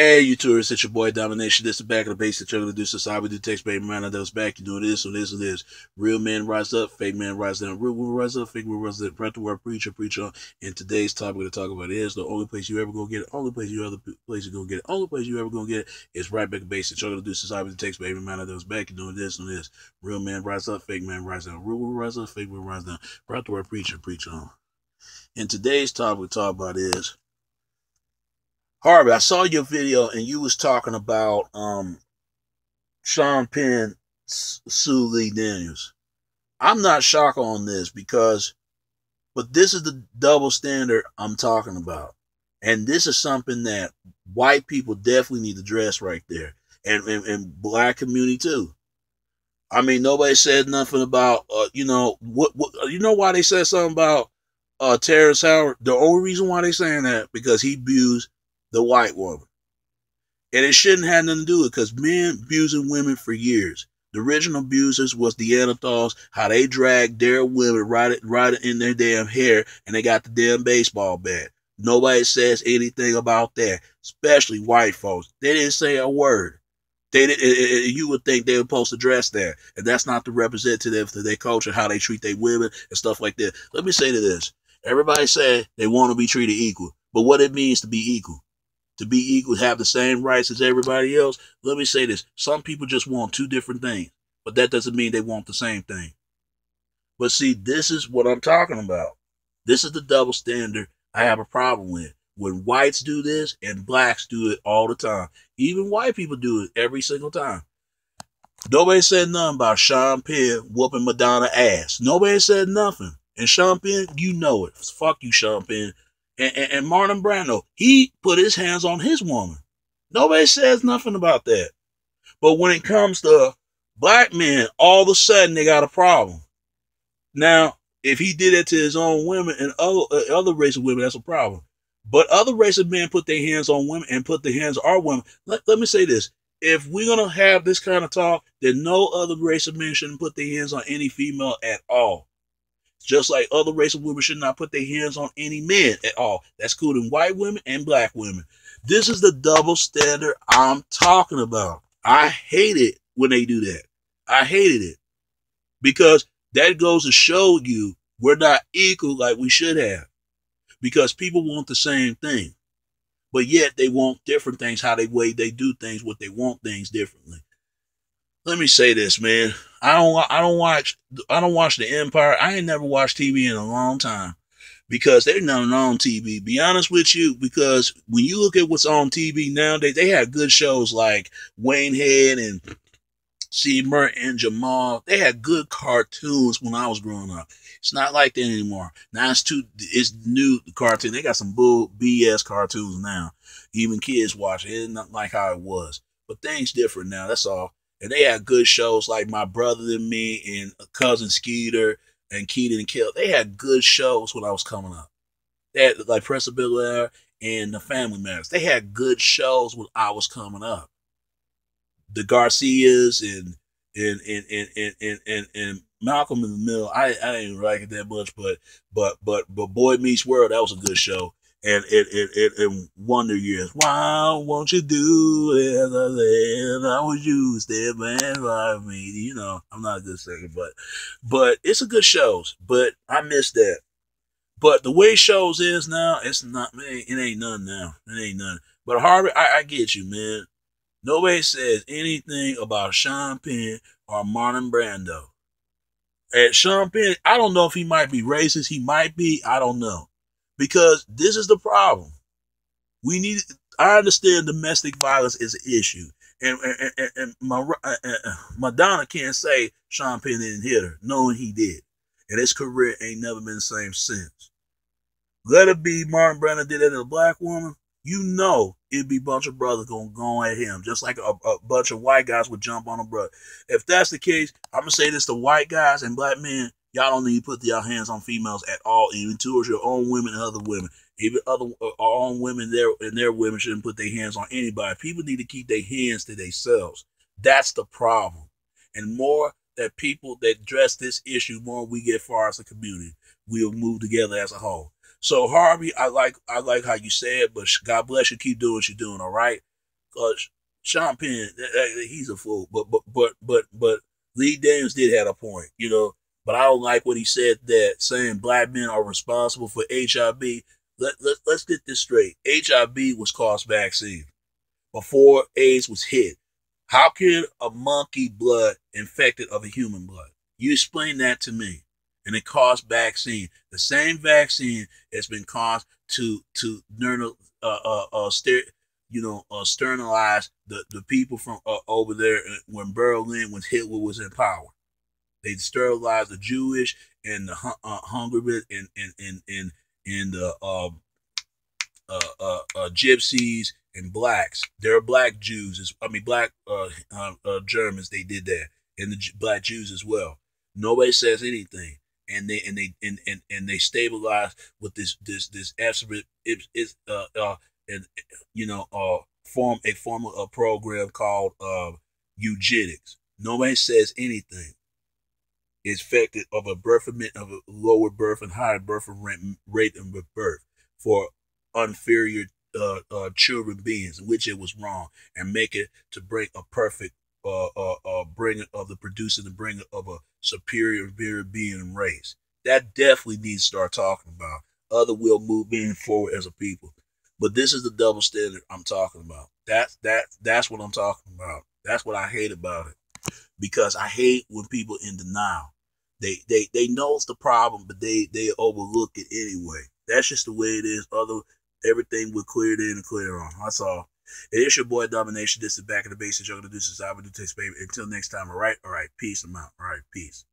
Hey, you tourists, it's your boy Domination. This is back of the basic juggler to do society. We do text baby man that was back. You doing this or this or this. Real men rise up, fake men rise down. Real women rise up, fake women rise down. Breath the word preacher, preach on. And today's topic we're gonna talk about is the only place you ever gonna get it, only place you ever place you gonna get it, only place you ever gonna get it is right back of basic juggler to do society. We do text baby man that was back. You doing this or this. Real men rise up, fake men rise down. Real women rise up, fake women rise down. Breath the word preacher, preach on. And today's topic we talk about is Harvey, I saw your video and you was talking about Sean Penn sue Lee Daniels. I'm not shocked on this but this is the double standard I'm talking about. And this is something that white people definitely need to address right there. And black community too. I mean, nobody said nothing about, you know why they said something about Terrence Howard? The only reason why they saying that, because he abused the white woman. And it shouldn't have nothing to do with it, because men abusing women for years. The original abusers was the Neanderthals, how they dragged their women right in their damn hair, and they got the damn baseball bat. Nobody says anything about that, especially white folks. They didn't say a word. You would think they were supposed to address that, and that's not the representative to their culture, how they treat their women and stuff like that. Let me say to this: everybody say they want to be treated equal, but what it means to be equal? To be equal, have the same rights as everybody else. Let me say this: some people just want two different things, but that doesn't mean they want the same thing. But see, this is what I'm talking about. This is the double standard I have a problem with. When whites do this and blacks do it all the time. Even white people do it every single time. Nobody said nothing about Sean Penn whooping Madonna ass. Nobody said nothing. And Sean Penn, you know it. Fuck you, Sean Penn. And Marlon Brando, he put his hands on his woman. Nobody says nothing about that. But when it comes to black men, all of a sudden they got a problem. Now, if he did it to his own women and other race of women, that's a problem. But other race of men put their hands on women and put their hands on our women. Let me say this. If we're going to have this kind of talk, then no other race of men shouldn't put their hands on any female at all. Just like other race of women should not put their hands on any men at all. That's including white women and black women. This is the double standard I'm talking about. I hate it when they do that. I hated it. Because that goes to show you we're not equal like we should have. Because people want the same thing. But yet they want different things, how they do things, what they want things differently. Let me say this, man. I don't watch the Empire. I ain't never watched TV in a long time because there's nothing on TV. Be honest with you, because when you look at what's on TV nowadays, they have good shows like Wayne Head and Steve Martin and Jamal. They had good cartoons when I was growing up. It's not like that anymore. Now it's new cartoon. They got some bull BS cartoons now. Even kids watch it. It's not like how it was. But things different now. That's all. And they had good shows like My Brother and Me and Cousin Skeeter and Keaton and Kel. They had good shows when I was coming up. They had like Preston Bel-Air and The Family Matters. They had good shows when I was coming up. The Garcias and Malcolm in the Middle. I didn't like it that much, but Boy Meets World, that was a good show. And Wonder Years. Why won't you do as I said? I was you, stand man by me. You know, I'm not a good singer, but it's a good shows. But I miss that. But the way shows is now, it's not, man, it ain't none now. It ain't none. But Harvey, I get you, man. Nobody says anything about Sean Penn or Marlon Brando. And Sean Penn, I don't know if he might be racist. He might be. I don't know. Because this is the problem. I understand domestic violence is an issue. And Madonna can't say Sean Penn didn't hit her, knowing he did. And his career ain't never been the same since. Let it be Marlon Brando did it to a black woman, you know it'd be a bunch of brothers gonna go at him, just like a bunch of white guys would jump on a brother. If that's the case, I'm gonna say this to white guys and black men: y'all don't need to put your hands on females at all, even towards your own women and other women. Even other our own women, their women shouldn't put their hands on anybody. People need to keep their hands to themselves. That's the problem. And more that people that address this issue, more we get far as a community, we'll move together as a whole. So Harvey, I like how you said, but God bless you. Keep doing what you're doing. All right. Sean Penn, he's a fool. But Lee Daniels did have a point, you know. But I don't like what he said that saying black men are responsible for HIV. Let's get this straight. HIV was caused vaccine before AIDS was hit. How can a monkey blood infected of a human blood? You explain that to me. And it caused vaccine. The same vaccine has been caused to sterilize the people from over there when Berlin, when Hitler was in power. They sterilized the Jewish and the Hungary and the gypsies and blacks. There are black Jews. Black Germans. They did that, and the black Jews as well. Nobody says anything, and they stabilize with this absolute and form a program called eugenics. Nobody says anything. It's affected of a lower birth and higher birth rate and birth for inferior children beings, which it was wrong, and make it to bring a perfect bring of the producing and bring of a superior being race. That definitely needs to start talking about. Other will move being forward as a people. But this is the double standard I'm talking about. That's what I'm talking about. That's what I hate about it. Because I hate when people in denial. They know it's the problem, but they overlook it anyway. That's just the way it is. Everything will clear it in and clear on. That's all. It is your boy Domination. This is Back in the Basics. You're gonna do this. I would do takes baby. Until next time. All right. Peace. I'm out. All right. Peace.